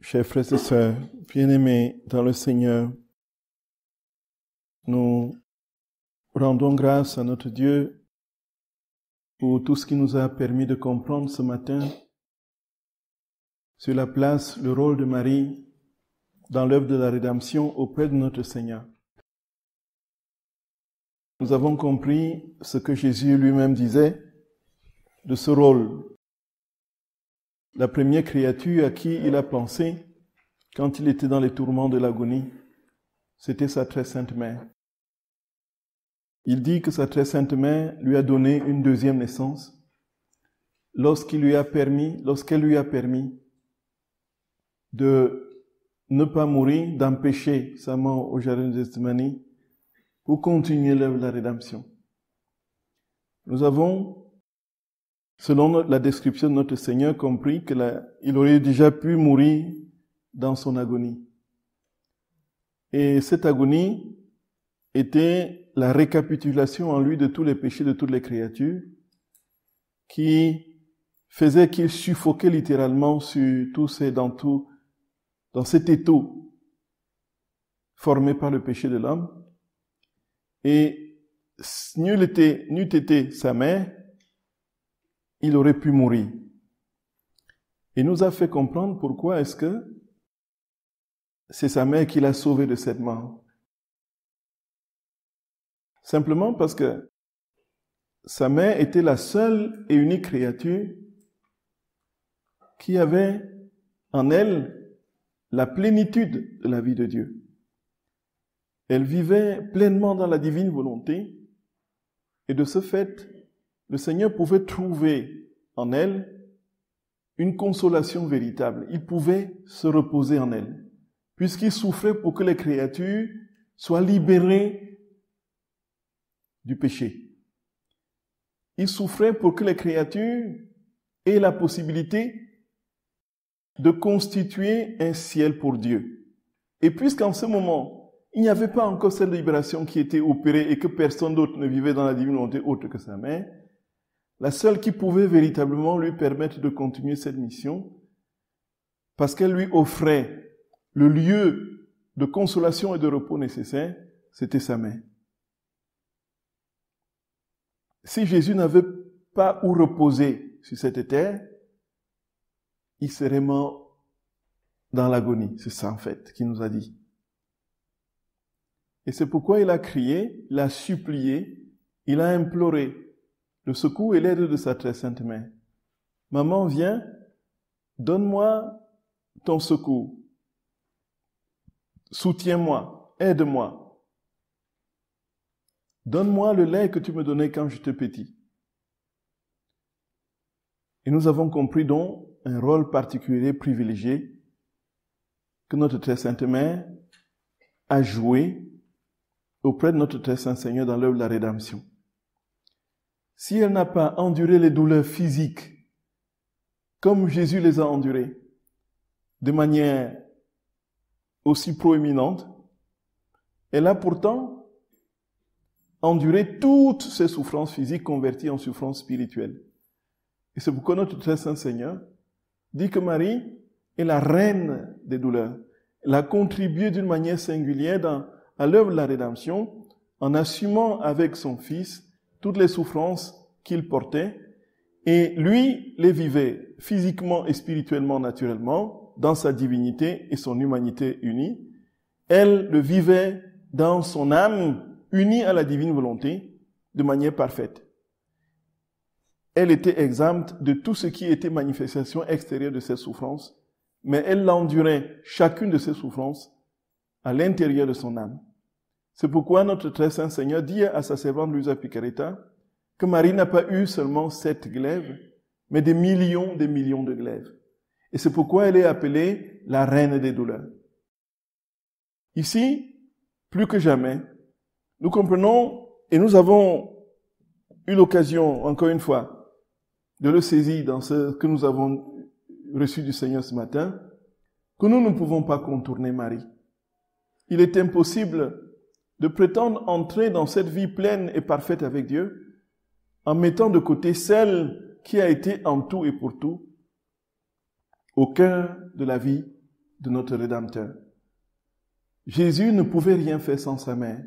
Chers frères et sœurs, bien-aimés dans le Seigneur, nous rendons grâce à notre Dieu pour tout ce qui nous a permis de comprendre ce matin sur la place, le rôle de Marie dans l'œuvre de la rédemption auprès de notre Seigneur. Nous avons compris ce que Jésus lui-même disait de ce rôle. La première créature à qui il a pensé quand il était dans les tourments de l'agonie, c'était sa très sainte mère. Il dit que sa très sainte mère lui a donné une deuxième naissance lorsqu'elle lui a permis de ne pas mourir, d'empêcher sa mort au jardin de Gethsémani pour continuer l'œuvre de la rédemption. Nous avons, selon la description de notre Seigneur, compris qu'il aurait déjà pu mourir dans son agonie. Et cette agonie était la récapitulation en lui de tous les péchés de toutes les créatures qui faisait qu'il suffoquait littéralement dans cet étau formé par le péché de l'homme. Et n'eût été sa mère, il aurait pu mourir. Il nous a fait comprendre pourquoi est-ce que c'est sa mère qui l'a sauvé de cette mort. Simplement parce que sa mère était la seule et unique créature qui avait en elle la plénitude de la vie de Dieu. Elle vivait pleinement dans la divine volonté et de ce fait, le Seigneur pouvait trouver en elle une consolation véritable. Il pouvait se reposer en elle, puisqu'il souffrait pour que les créatures soient libérées du péché. Il souffrait pour que les créatures aient la possibilité de constituer un ciel pour Dieu. Et puisqu'en ce moment, il n'y avait pas encore cette libération qui était opérée et que personne d'autre ne vivait dans la divine volonté autre que sa mère, la seule qui pouvait véritablement lui permettre de continuer cette mission, parce qu'elle lui offrait le lieu de consolation et de repos nécessaire, c'était sa mère. Si Jésus n'avait pas où reposer sur cette terre, il serait mort dans l'agonie. C'est ça en fait qu'il nous a dit. Et c'est pourquoi il a crié, il a supplié, il a imploré le secours et l'aide de sa très sainte mère. Maman, viens, donne-moi ton secours. Soutiens-moi, aide-moi. Donne-moi le lait que tu me donnais quand j'étais petit. Et nous avons compris donc un rôle particulier, privilégié, que notre très sainte mère a joué auprès de notre très saint Seigneur dans l'œuvre de la rédemption. Si elle n'a pas enduré les douleurs physiques comme Jésus les a endurées, de manière aussi proéminente, elle a pourtant enduré toutes ces souffrances physiques converties en souffrances spirituelles. Et c'est pourquoi notre très saint Seigneur dit que Marie est la reine des douleurs. Elle a contribué d'une manière singulière à l'œuvre de la rédemption en assumant avec son Fils toutes les souffrances qu'il portait, et lui les vivait physiquement et spirituellement naturellement, dans sa divinité et son humanité unie. Elle le vivait dans son âme unie à la divine volonté de manière parfaite. Elle était exempte de tout ce qui était manifestation extérieure de cette souffrance, mais elle l'endurait, chacune de ces souffrances, à l'intérieur de son âme. C'est pourquoi notre très saint Seigneur dit à sa servante Luisa Picaretta que Marie n'a pas eu seulement 7 glaives, mais des millions de glaives. Et c'est pourquoi elle est appelée la reine des douleurs. Ici, plus que jamais, nous comprenons et nous avons eu l'occasion, encore une fois, de le saisir dans ce que nous avons reçu du Seigneur ce matin, que nous ne pouvons pas contourner Marie. Il est impossible de prétendre entrer dans cette vie pleine et parfaite avec Dieu en mettant de côté celle qui a été en tout et pour tout au cœur de la vie de notre Rédempteur. Jésus ne pouvait rien faire sans sa mère.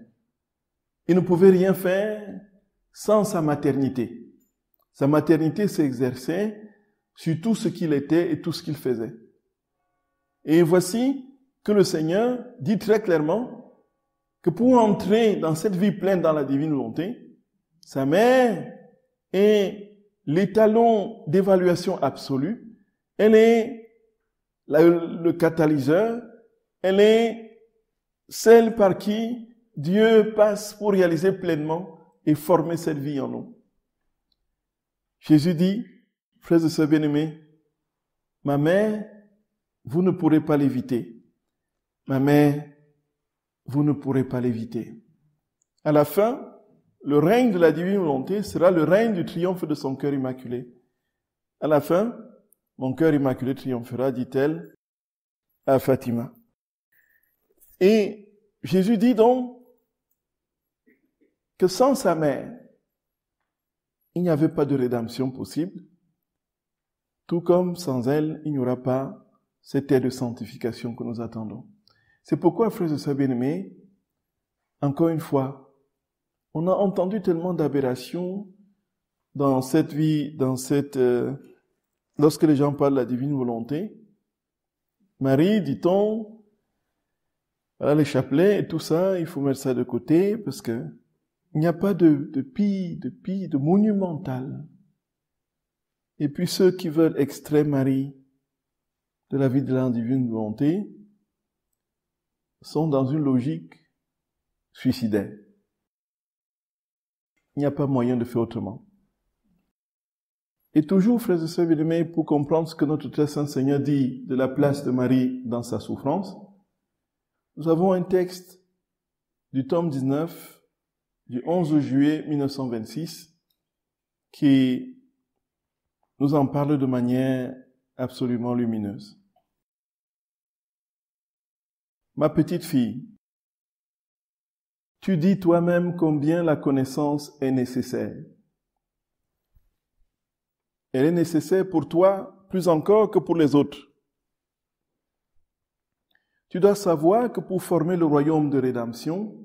Il ne pouvait rien faire sans sa maternité. Sa maternité s'exerçait sur tout ce qu'il était et tout ce qu'il faisait. Et voici que le Seigneur dit très clairement que pour entrer dans cette vie pleine dans la divine volonté, sa mère est l'étalon d'évaluation absolue, elle est le catalyseur, elle est celle par qui Dieu passe pour réaliser pleinement et former cette vie en nous. Jésus dit, frères et sœurs bien-aimés, ma mère, vous ne pourrez pas l'éviter. Ma mère, vous ne pourrez pas l'éviter. À la fin, le règne de la divine volonté sera le règne du triomphe de son cœur immaculé. À la fin, mon cœur immaculé triomphera, dit-elle à Fatima. Et Jésus dit donc que sans sa mère, il n'y avait pas de rédemption possible, tout comme sans elle, il n'y aura pas cette ère de sanctification que nous attendons. C'est pourquoi, frères et sœurs bien-aimés, encore une fois, on a entendu tellement d'aberrations dans cette vie, lorsque les gens parlent de la divine volonté. Marie, dit-on, voilà les chapelets et tout ça, il faut mettre ça de côté parce que il n'y a pas de monumental. Et puis ceux qui veulent extraire Marie de la vie de la divine volonté sont dans une logique suicidaire. Il n'y a pas moyen de faire autrement. Et toujours, frères et sœurs bien-aimés, pour comprendre ce que notre très saint Seigneur dit de la place de Marie dans sa souffrance, nous avons un texte du tome 19, du 11 juillet 1926, qui nous en parle de manière absolument lumineuse. Ma petite fille, tu dis toi-même combien la connaissance est nécessaire. Elle est nécessaire pour toi plus encore que pour les autres. Tu dois savoir que pour former le royaume de rédemption,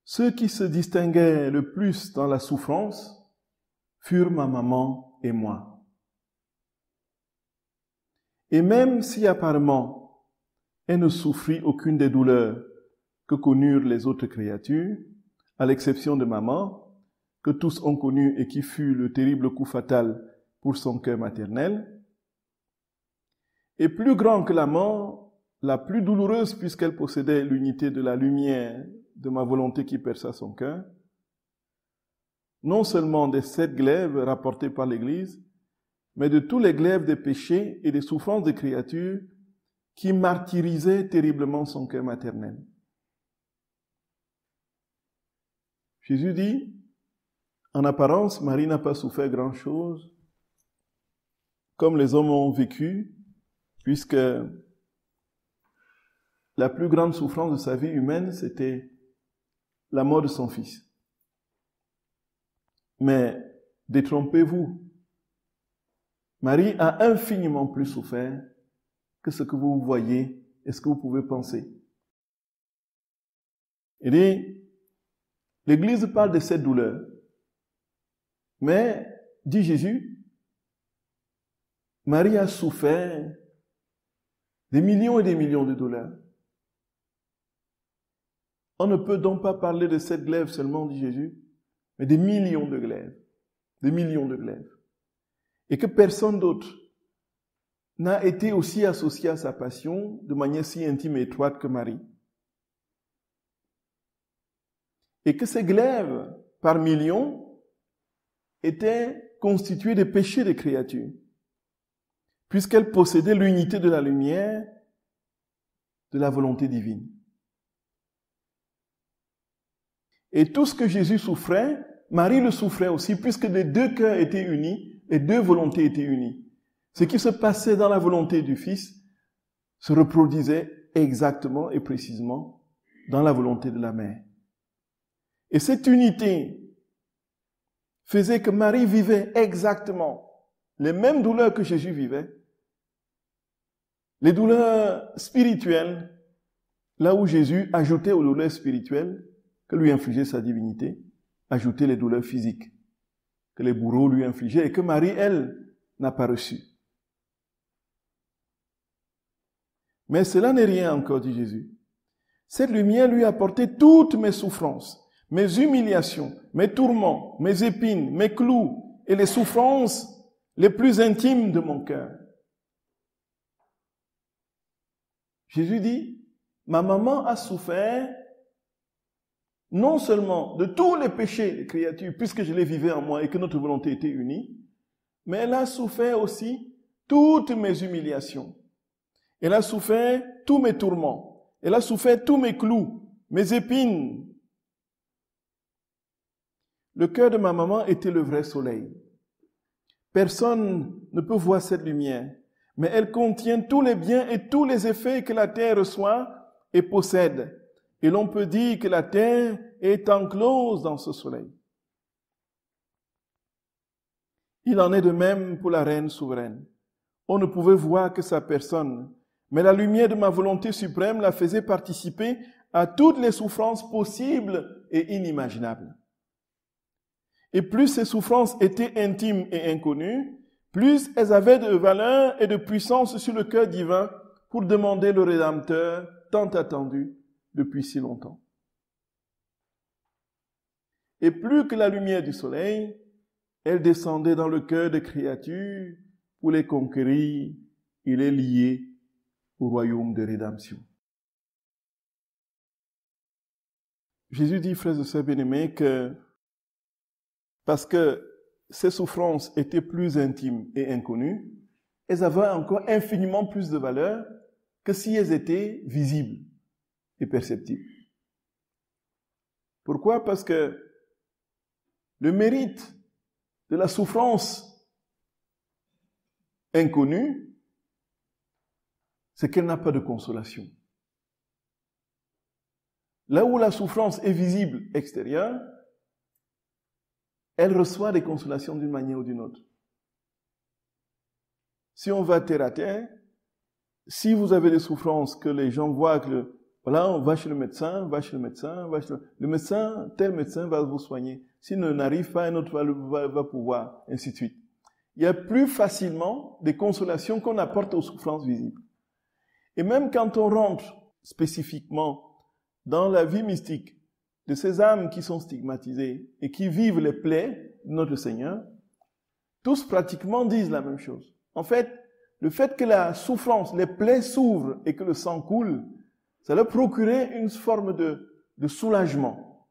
ceux qui se distinguaient le plus dans la souffrance furent ma maman et moi. Et même si apparemment elle ne souffrit aucune des douleurs que connurent les autres créatures, à l'exception de maman, que tous ont connu et qui fut le terrible coup fatal pour son cœur maternel, et plus grand que la mort, la plus douloureuse puisqu'elle possédait l'unité de la lumière de ma volonté qui perça son cœur, non seulement des 7 glaives rapportés par l'Église, mais de tous les glaives des péchés et des souffrances des créatures qui martyrisaient terriblement son cœur maternel. Jésus dit, en apparence, Marie n'a pas souffert grand-chose, comme les hommes ont vécu, puisque la plus grande souffrance de sa vie humaine, c'était la mort de son fils. Mais détrompez-vous, Marie a infiniment plus souffert que ce que vous voyez et ce que vous pouvez penser. Il dit, l'Église parle de cette douleur, mais, dit Jésus, Marie a souffert des millions et des millions de douleurs. On ne peut donc pas parler de 7 glaives seulement, dit Jésus, mais des millions de glaives. Des millions de glaives. Et que personne d'autre n'a été aussi associé à sa passion de manière si intime et étroite que Marie. Et que ces glaives, par millions, étaient constitués des péchés des créatures, puisqu'elles possédaient l'unité de la lumière de la volonté divine. Et tout ce que Jésus souffrait, Marie le souffrait aussi, puisque les 2 cœurs étaient unis, les 2 volontés étaient unies. Ce qui se passait dans la volonté du Fils se reproduisait exactement et précisément dans la volonté de la Mère. Et cette unité faisait que Marie vivait exactement les mêmes douleurs que Jésus vivait, Les douleurs spirituelles, là où Jésus ajoutait aux douleurs spirituelles que lui infligeait sa divinité, ajoutait les douleurs physiques que les bourreaux lui infligeaient et que Marie, elle, n'a pas reçues. Mais cela n'est rien encore, dit Jésus. Cette lumière lui a apporté toutes mes souffrances, mes humiliations, mes tourments, mes épines, mes clous et les souffrances les plus intimes de mon cœur. Jésus dit, ma maman a souffert non seulement de tous les péchés des créatures, puisque je les vivais en moi et que notre volonté était unie, mais elle a souffert aussi toutes mes humiliations. Elle a souffert tous mes tourments. Elle a souffert tous mes clous, mes épines. Le cœur de ma maman était le vrai soleil. Personne ne peut voir cette lumière, mais elle contient tous les biens et tous les effets que la terre reçoit et possède. Et l'on peut dire que la terre est enclose dans ce soleil. Il en est de même pour la reine souveraine. On ne pouvait voir que sa personne, mais la lumière de ma volonté suprême la faisait participer à toutes les souffrances possibles et inimaginables. Et plus ces souffrances étaient intimes et inconnues, plus elles avaient de valeur et de puissance sur le cœur divin pour demander le Rédempteur tant attendu depuis si longtemps. Et plus que la lumière du soleil, elle descendait dans le cœur des créatures pour les conquérir et les lier au royaume de rédemption. Jésus dit, frères et sœurs bien-aimés, que parce que ces souffrances étaient plus intimes et inconnues, elles avaient encore infiniment plus de valeur que si elles étaient visibles et perceptibles. Pourquoi? Parce que le mérite de la souffrance inconnue, c'est qu'elle n'a pas de consolation. Là où la souffrance est visible extérieure, elle reçoit des consolations d'une manière ou d'une autre. Si on va terre à terre, si vous avez des souffrances que les gens voient que voilà, on va chez le médecin, le médecin, tel médecin va vous soigner. S'il n'arrive pas, un autre va pouvoir, ainsi de suite. Il y a plus facilement des consolations qu'on apporte aux souffrances visibles. Et même quand on rentre spécifiquement dans la vie mystique de ces âmes qui sont stigmatisées et qui vivent les plaies de notre Seigneur, tous pratiquement disent la même chose. En fait, le fait que la souffrance, les plaies s'ouvrent et que le sang coule, ça leur procurait une forme de soulagement.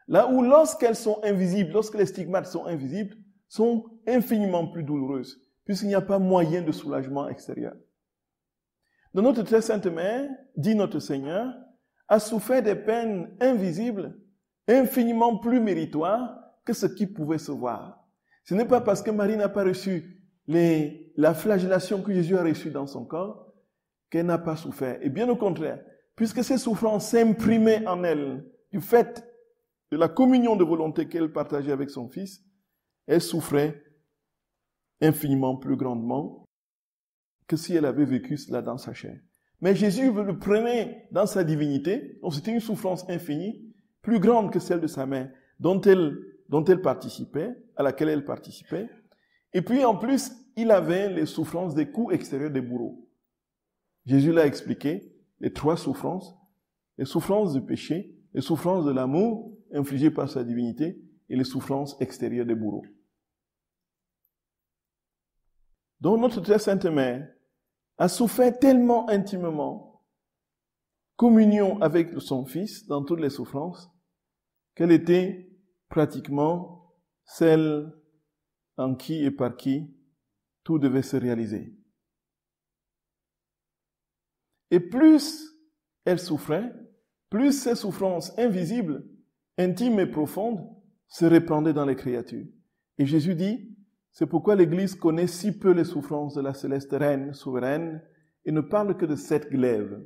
Là où lorsqu'elles sont invisibles, lorsque les stigmates sont invisibles, sont infiniment plus douloureuses, puisqu'il n'y a pas moyen de soulagement extérieur. Donc notre très sainte mère, dit notre Seigneur, a souffert des peines invisibles, infiniment plus méritoires que ce qui pouvait se voir. Ce n'est pas parce que Marie n'a pas reçu la flagellation que Jésus a reçue dans son corps qu'elle n'a pas souffert. Et bien au contraire, puisque ces souffrances s'imprimaient en elle du fait de la communion de volonté qu'elle partageait avec son Fils, elle souffrait infiniment plus grandement que si elle avait vécu cela dans sa chair. Mais Jésus le prenait dans sa divinité, donc c'était une souffrance infinie, plus grande que celle de sa mère, dont elle participait, à laquelle elle participait. Et puis en plus, il avait les souffrances des coups extérieurs des bourreaux. Jésus l'a expliqué, les trois souffrances, les souffrances du péché, les souffrances de l'amour infligées par sa divinité et les souffrances extérieures des bourreaux. Donc notre très sainte mère a souffert tellement intimement, communion avec son Fils dans toutes les souffrances, qu'elle était pratiquement celle en qui et par qui tout devait se réaliser. Et plus elle souffrait, plus ces souffrances invisibles, intimes et profondes se répandaient dans les créatures. Et Jésus dit, c'est pourquoi l'Église connaît si peu les souffrances de la céleste reine souveraine et ne parle que de 7 glaives.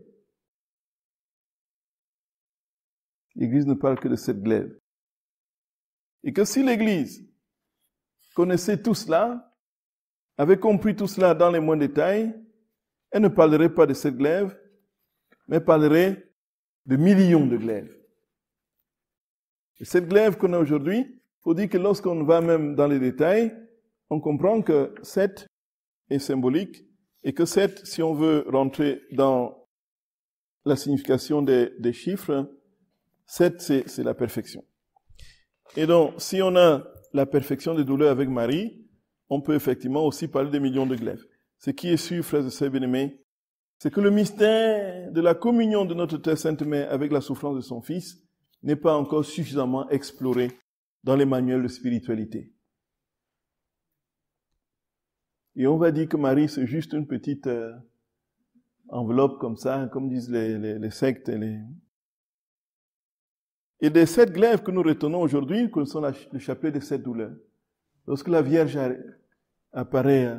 L'Église ne parle que de 7 glaives. Et que si l'Église connaissait tout cela, avait compris tout cela dans les moindres détails, elle ne parlerait pas de cette glaive, mais parlerait de millions de glaives. Et cette glaive qu'on a aujourd'hui, il faut dire que lorsqu'on va même dans les détails, on comprend que 7 est symbolique et que 7, si on veut rentrer dans la signification des chiffres, 7, c'est la perfection. Et donc, si on a la perfection des douleurs avec Marie, on peut effectivement aussi parler des millions de glaives. Ce qui est sûr, frères et sœurs bien-aimés, c'est que le mystère de la communion de notre Très Sainte Mère avec la souffrance de son Fils n'est pas encore suffisamment exploré dans les manuels de spiritualité. Et on va dire que Marie, c'est juste une petite enveloppe comme ça, comme disent les sectes. Et des 7 glaives que nous retenons aujourd'hui, que sont le chapelet des 7 douleurs. Lorsque la Vierge apparaît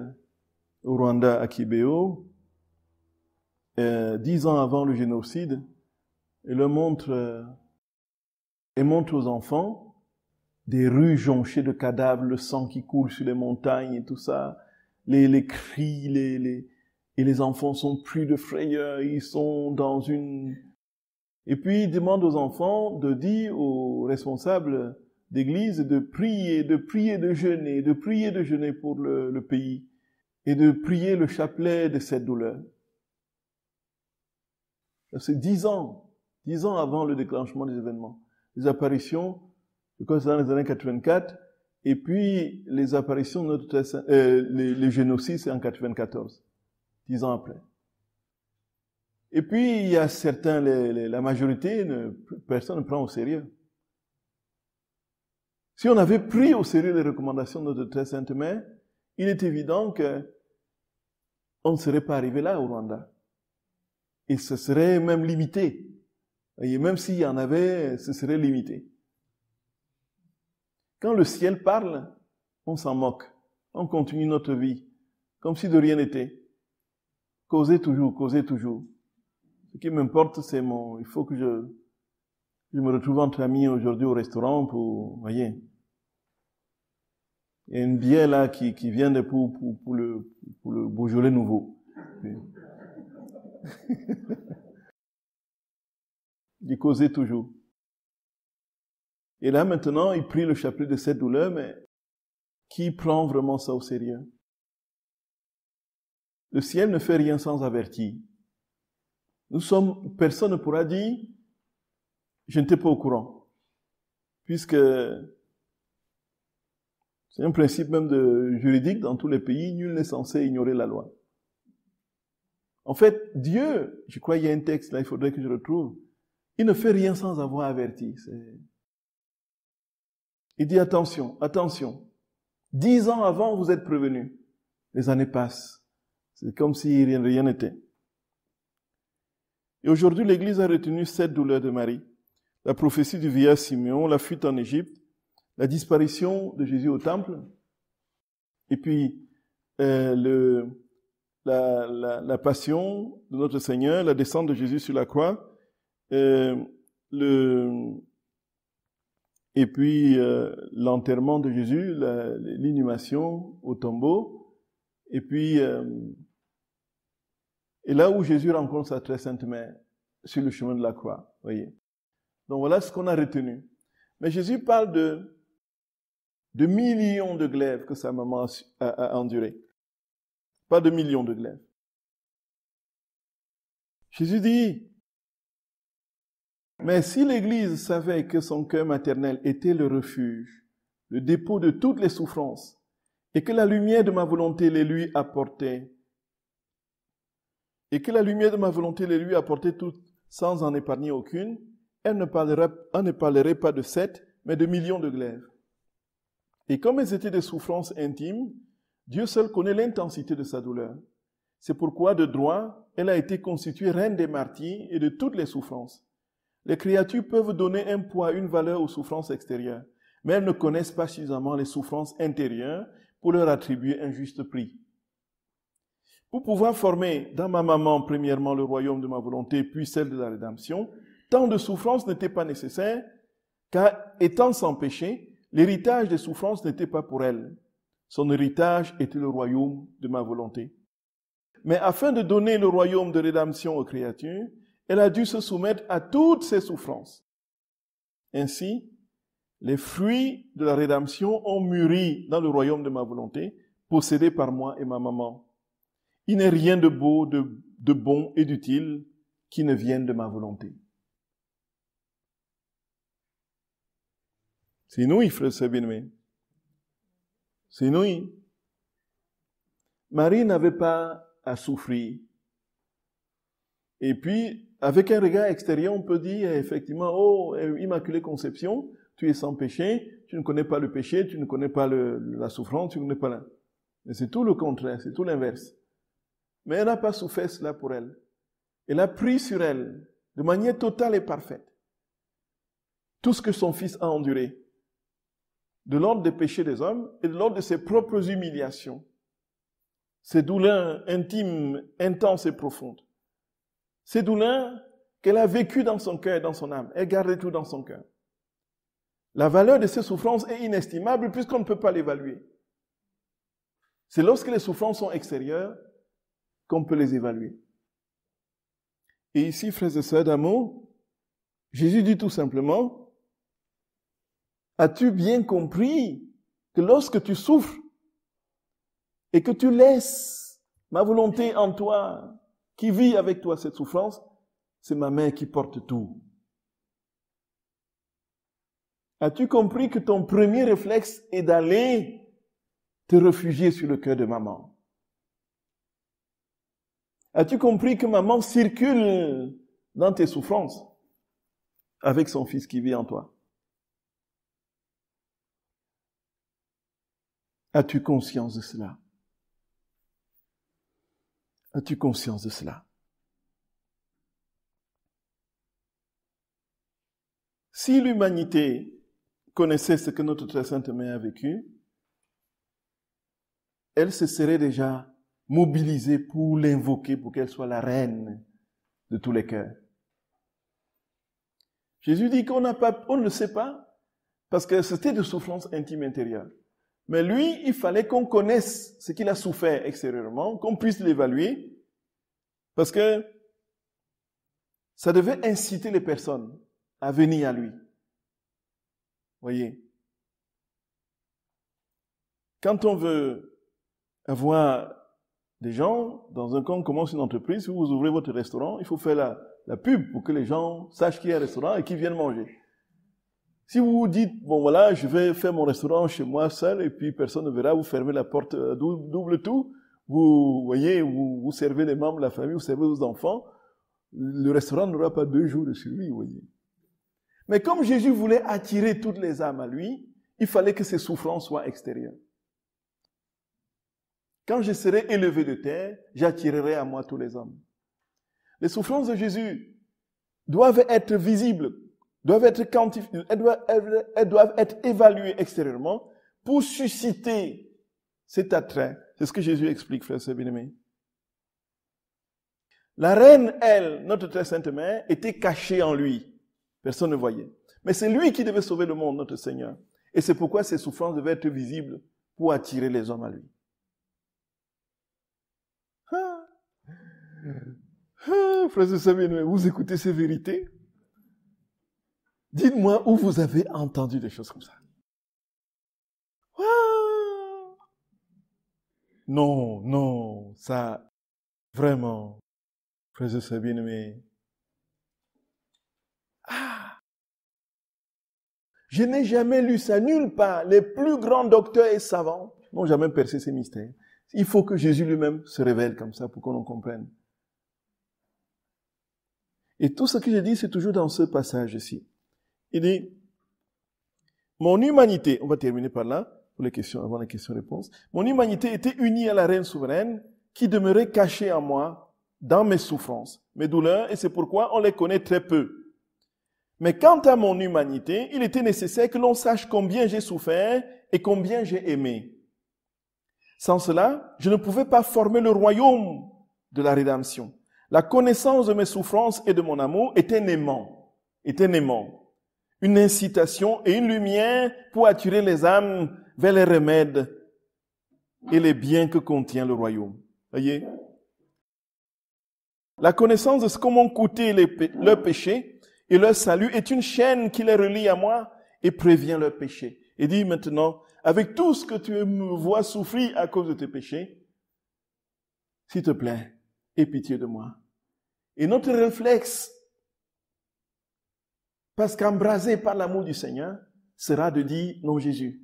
au Rwanda, à Kibéo, 10 ans avant le génocide, elle montre aux enfants des rues jonchées de cadavres, le sang qui coule sur les montagnes et tout ça, les cris, et les enfants sont pris de frayeur, ils sont dans une... Et puis, il demande aux enfants de dire aux responsables d'église de prier, de jeûner pour le pays, et de prier le chapelet de cette douleur. C'est 10 ans avant le déclenchement des événements. Les apparitions, je crois que c'est dans les années 84, et puis les apparitions de notre les génocides, c'est en 94, 10 ans après. Et puis, il y a certains, la majorité, personne ne prend au sérieux. Si on avait pris au sérieux les recommandations de notre Très Sainte Mère, il est évident que on ne serait pas arrivé là au Rwanda. Et ce serait même limité. Et même s'il y en avait, ce serait limité. Quand le ciel parle, on s'en moque. On continue notre vie, comme si de rien n'était. Causez toujours, causez toujours. Ce qui m'importe, c'est il faut que je me retrouve entre amis aujourd'hui au restaurant pour, voyez. Il y a une bière là qui vient pour le Beaujolais nouveau. Il causait toujours. Et là, maintenant, il prie le chapelet de cette douleur, mais qui prend vraiment ça au sérieux? Le ciel ne fait rien sans avertir. Personne ne pourra dire, je n'étais pas au courant. Puisque c'est un principe même juridique dans tous les pays, nul n'est censé ignorer la loi. En fait, Dieu, je crois qu'il y a un texte là, il faudrait que je retrouve, il ne fait rien sans avoir averti. Il dit attention, attention. 10 ans avant, vous êtes prévenus. Les années passent. C'est comme si rien n'était. Et aujourd'hui, l'Église a retenu 7 douleurs de Marie. La prophétie du vieillard Simeon, la fuite en Égypte, la disparition de Jésus au temple, et puis la passion de notre Seigneur, la descente de Jésus sur la croix, et puis l'enterrement de Jésus, l'inhumation au tombeau, et puis et là où Jésus rencontre sa très sainte mère, sur le chemin de la croix, voyez. Donc voilà ce qu'on a retenu. Mais Jésus parle de millions de glaives que sa maman a enduré. Pas de millions de glaives. Jésus dit, mais si l'Église savait que son cœur maternel était le refuge, le dépôt de toutes les souffrances, et que la lumière de ma volonté les lui apportait, toutes sans en épargner aucune, elle ne parlerait pas de 7, mais de millions de glaives. Et comme elles étaient des souffrances intimes, Dieu seul connaît l'intensité de sa douleur. C'est pourquoi, de droit, elle a été constituée reine des martyrs et de toutes les souffrances. Les créatures peuvent donner un poids, une valeur aux souffrances extérieures, mais elles ne connaissent pas suffisamment les souffrances intérieures pour leur attribuer un juste prix. Pour pouvoir former dans ma maman, premièrement, le royaume de ma volonté, puis celle de la rédemption, tant de souffrances n'étaient pas nécessaires, car étant sans péché, l'héritage des souffrances n'était pas pour elle. Son héritage était le royaume de ma volonté. Mais afin de donner le royaume de rédemption aux créatures, elle a dû se soumettre à toutes ses souffrances. Ainsi, les fruits de la rédemption ont mûri dans le royaume de ma volonté, possédé par moi et ma maman. Il n'est rien de beau, de bon et d'utile qui ne vienne de ma volonté. C'est inouï, frère Sabine. C'est inouï. Marie n'avait pas à souffrir. Et puis, avec un regard extérieur, on peut dire effectivement, oh, Immaculée Conception, tu es sans péché, tu ne connais pas le péché, tu ne connais pas la souffrance, tu ne connais pas la... Mais c'est tout le contraire, c'est tout l'inverse. Mais elle n'a pas souffert cela pour elle. Elle a pris sur elle, de manière totale et parfaite, tout ce que son Fils a enduré, de l'ordre des péchés des hommes et de l'ordre de ses propres humiliations, ces douleurs intimes, intenses et profondes. Ces douleurs qu'elle a vécues dans son cœur et dans son âme. Elle gardait tout dans son cœur. La valeur de ces souffrances est inestimable puisqu'on ne peut pas l'évaluer. C'est lorsque les souffrances sont extérieures qu'on peut les évaluer. Et ici, frères et sœurs d'amour, Jésus dit tout simplement, as-tu bien compris que lorsque tu souffres et que tu laisses ma volonté en toi, qui vit avec toi cette souffrance, c'est ma mère qui porte tout. As-tu compris que ton premier réflexe est d'aller te réfugier sur le cœur de maman? As-tu compris que maman circule dans tes souffrances avec son Fils qui vit en toi? As-tu conscience de cela? As-tu conscience de cela? Si l'humanité connaissait ce que notre très sainte mère a vécu, elle se serait déjà mobilisée pour l'invoquer, pour qu'elle soit la reine de tous les cœurs. Jésus dit qu'on ne le sait pas, parce que c'était de souffrance intime intérieure. Mais lui, il fallait qu'on connaisse ce qu'il a souffert extérieurement, qu'on puisse l'évaluer, parce que ça devait inciter les personnes à venir à lui. Voyez, quand on veut avoir des gens, dans un cas, on commence une entreprise, si vous ouvrez votre restaurant, il faut faire la pub pour que les gens sachent qu'il y a un restaurant et qu'ils viennent manger. Si vous vous dites, bon voilà, je vais faire mon restaurant chez moi seul et puis personne ne verra, vous fermez la porte double tout, vous voyez, vous servez les membres de la famille, vous servez vos enfants, le restaurant n'aura pas 2 jours de survie, vous voyez. Mais comme Jésus voulait attirer toutes les âmes à lui, il fallait que ses souffrances soient extérieures. Quand je serai élevé de terre, j'attirerai à moi tous les hommes. Les souffrances de Jésus doivent être visibles, doivent être quantifiées, elles doivent être évaluées extérieurement pour susciter cet attrait. C'est ce que Jésus explique, frères et bien-aimés. La reine, elle, notre très sainte mère, était cachée en lui. Personne ne voyait. Mais c'est lui qui devait sauver le monde, notre Seigneur. Et c'est pourquoi ses souffrances devaient être visibles pour attirer les hommes à lui. Frères et sœurs bien-aimés, vous écoutez ces vérités? Dites-moi où vous avez entendu des choses comme ça. Non, ça, vraiment, frères et sœurs bien-aimés. Je n'ai jamais lu ça nulle part. Les plus grands docteurs et savants n'ont jamais percé ces mystères. Il faut que Jésus lui-même se révèle comme ça pour qu'on en comprenne. Et tout ce que je dis, c'est toujours dans ce passage-ci. Il dit, mon humanité, on va terminer par là, pour les questions, avant les questions-réponses. Mon humanité était unie à la reine souveraine qui demeurait cachée en moi dans mes souffrances, mes douleurs, et c'est pourquoi on les connaît très peu. Mais quant à mon humanité, il était nécessaire que l'on sache combien j'ai souffert et combien j'ai aimé. Sans cela, je ne pouvais pas former le royaume de la rédemption. La connaissance de mes souffrances et de mon amour était un aimant, une incitation et une lumière pour attirer les âmes vers les remèdes et les biens que contient le royaume. Voyez? La connaissance de ce qu'ont coûté leurs péchés et leur salut est une chaîne qui les relie à moi et prévient leurs péchés. Et dit maintenant, avec tout ce que tu me vois souffrir à cause de tes péchés, s'il te plaît, aie pitié de moi. Et notre réflexe, parce qu'embrasé par l'amour du Seigneur, sera de dire, non Jésus,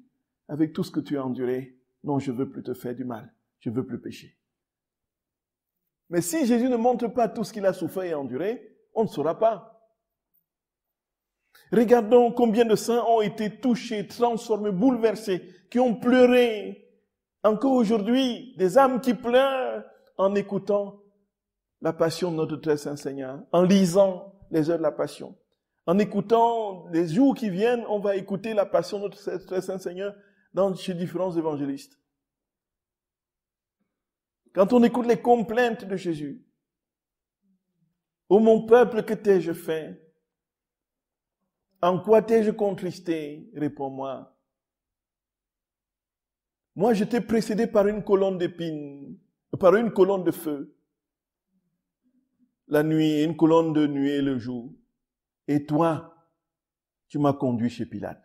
avec tout ce que tu as enduré, non, je veux plus te faire du mal, je veux plus pécher. Mais si Jésus ne montre pas tout ce qu'il a souffert et enduré, on ne saura pas. Regardons combien de saints ont été touchés, transformés, bouleversés, qui ont pleuré. Encore aujourd'hui, des âmes qui pleurent en écoutant la passion de notre très saint Seigneur, en lisant les heures de la passion. En écoutant les jours qui viennent, on va écouter la passion de notre très saint Seigneur chez différents évangélistes. Quand on écoute les complaintes de Jésus, « Ô mon peuple, que t'ai-je fait? En quoi t'ai-je contristé? Réponds-moi. Moi, je t'ai précédé par une colonne d'épines, par une colonne de feu, la nuit, une colonne de nuée le jour. Et toi, tu m'as conduit chez Pilate.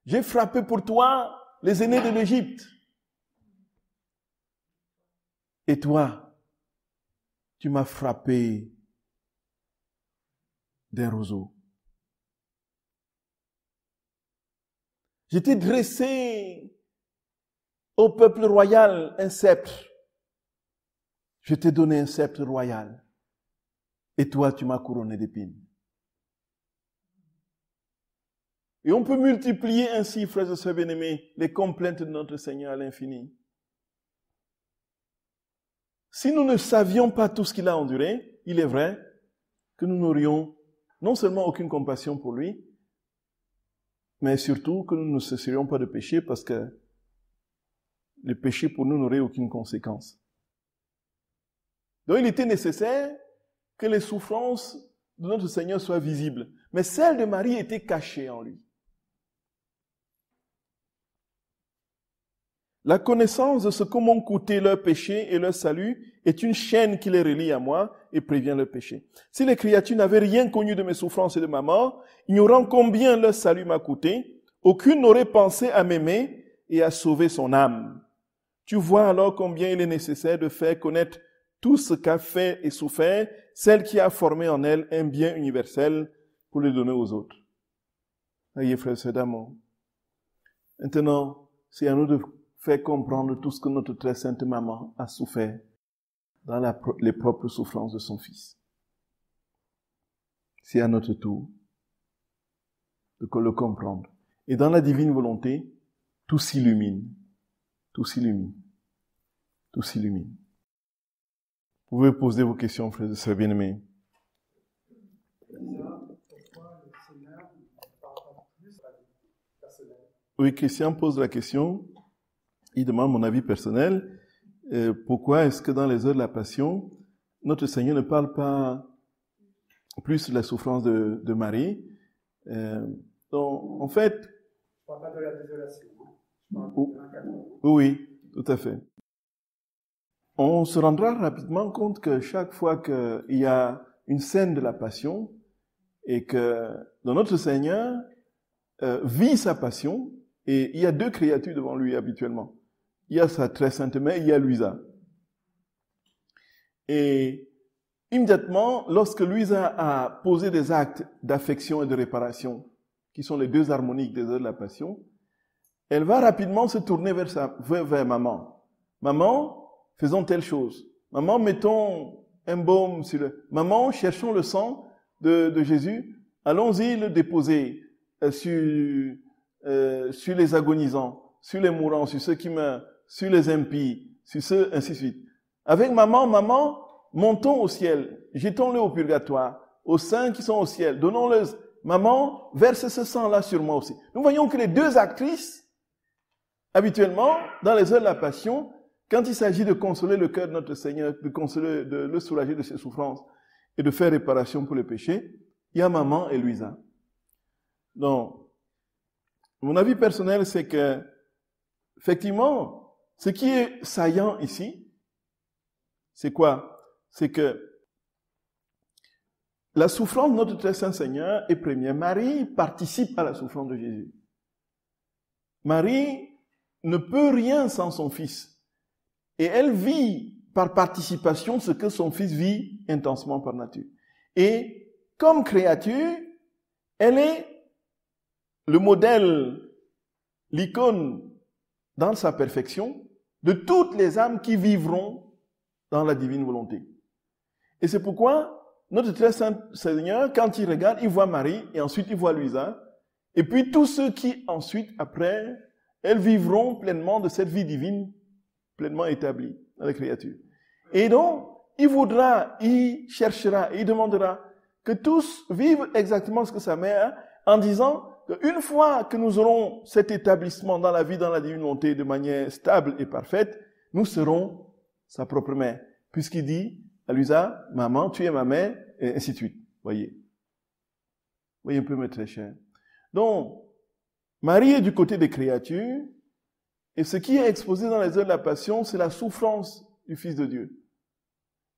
J'ai frappé pour toi les aînés de l'Égypte. Et toi, tu m'as frappé d'un roseau. Je t'ai dressé au peuple royal un sceptre. Je t'ai donné un sceptre royal. Et toi, tu m'as couronné d'épines. Et on peut multiplier ainsi, frères et sœurs bien-aimés, les complaintes de notre Seigneur à l'infini. Si nous ne savions pas tout ce qu'il a enduré, il est vrai que nous n'aurions non seulement aucune compassion pour lui, mais surtout que nous ne cesserions pas de pécher parce que le péché pour nous n'aurait aucune conséquence. Donc il était nécessaire que les souffrances de notre Seigneur soient visibles. Mais celles de Marie étaient cachées en lui. La connaissance de ce que m'ont coûté leurs péchés et leur salut est une chaîne qui les relie à moi et prévient leur péché. Si les créatures n'avaient rien connu de mes souffrances et de ma mort, ignorant combien leur salut m'a coûté, aucune n'aurait pensé à m'aimer et à sauver son âme. Tu vois alors combien il est nécessaire de faire connaître tout ce qu'a fait et souffert celle qui a formé en elle un bien universel pour le donner aux autres. Voyez, frères et sœurs d'amour. Maintenant, c'est à nous de faire comprendre tout ce que notre très sainte maman a souffert dans les propres souffrances de son fils. C'est à notre tour de le comprendre. Et dans la divine volonté, tout s'illumine. Tout s'illumine. Tout s'illumine. Vous pouvez poser vos questions, frères et sœurs bien-aimés. Oui, Christian pose la question. Il demande mon avis personnel. Pourquoi est-ce que dans les heures de la Passion, notre Seigneur ne parle pas plus de la souffrance de Marie? Donc, en fait... Je parle pas de la désolation. Oui, tout à fait. On se rendra rapidement compte que chaque fois qu'il y a une scène de la Passion et que notre Seigneur vit sa Passion, et il y a deux créatures devant lui habituellement. Il y a sa très sainte mère, il y a Louisa. Et immédiatement, lorsque Louisa a posé des actes d'affection et de réparation, qui sont les deux harmoniques des heures de la Passion, elle va rapidement se tourner vers maman. Maman, faisons telle chose. Maman, mettons un baume sur le... Maman, cherchons le sang de Jésus. Allons-y le déposer sur les agonisants, sur les mourants, sur ceux qui meurent, sur les impies, sur ceux, ainsi de suite. Avec maman, montons au ciel, jetons-le au purgatoire, aux saints qui sont au ciel, donnons-le. Maman, verse ce sang-là sur moi aussi. Nous voyons que les deux actrices, habituellement, dans les heures de la Passion, quand il s'agit de consoler le cœur de notre Seigneur, de le soulager de ses souffrances et de faire réparation pour les péchés, il y a maman et Louisa. Donc, mon avis personnel, c'est que, effectivement, ce qui est saillant ici, c'est quoi? C'est que la souffrance de notre très saint Seigneur est première. Marie participe à la souffrance de Jésus. Marie ne peut rien sans son Fils. Et elle vit par participation ce que son Fils vit intensement par nature. Et comme créature, elle est le modèle, l'icône dans sa perfection de toutes les âmes qui vivront dans la divine volonté. Et c'est pourquoi notre très saint Seigneur, quand il regarde, il voit Marie et ensuite il voit Louisa. Et puis tous ceux qui ensuite, après, elles vivront pleinement de cette vie divine pleinement établie dans les créatures. Et donc, il voudra, il cherchera, il demandera que tous vivent exactement ce que sa mère a, en disant qu'une fois que nous aurons cet établissement dans la vie, dans la divine volonté de manière stable et parfaite, nous serons sa propre mère. Puisqu'il dit à Louisa, maman, tu es ma mère, et ainsi de suite. Voyez un peu mes très chers. Donc, Marie est du côté des créatures, et ce qui est exposé dans les heures de la passion, c'est la souffrance du Fils de Dieu.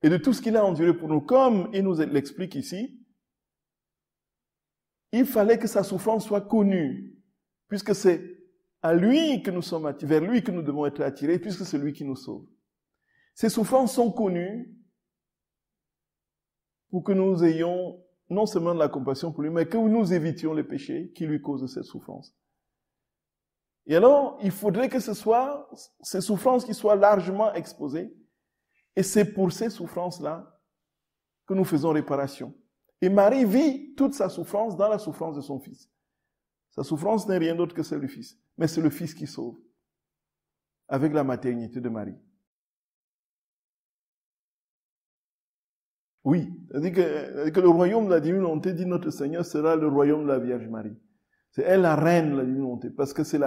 Et de tout ce qu'il a enduré pour nous, comme il nous l'explique ici, il fallait que sa souffrance soit connue, puisque c'est à lui que nous sommes attirés, vers lui que nous devons être attirés, puisque c'est lui qui nous sauve. Ces souffrances sont connues pour que nous ayons non seulement de la compassion pour lui, mais que nous évitions les péchés qui lui causent cette souffrance. Et alors, il faudrait que ce soit ces souffrances qui soient largement exposées, et c'est pour ces souffrances-là que nous faisons réparation. Et Marie vit toute sa souffrance dans la souffrance de son Fils. Sa souffrance n'est rien d'autre que celle du Fils, mais c'est le Fils qui sauve, avec la maternité de Marie. Oui, c'est-à-dire que le royaume de la divine volonté, dit notre Seigneur, sera le royaume de la Vierge Marie. C'est elle la reine de la divine volonté, parce que c'est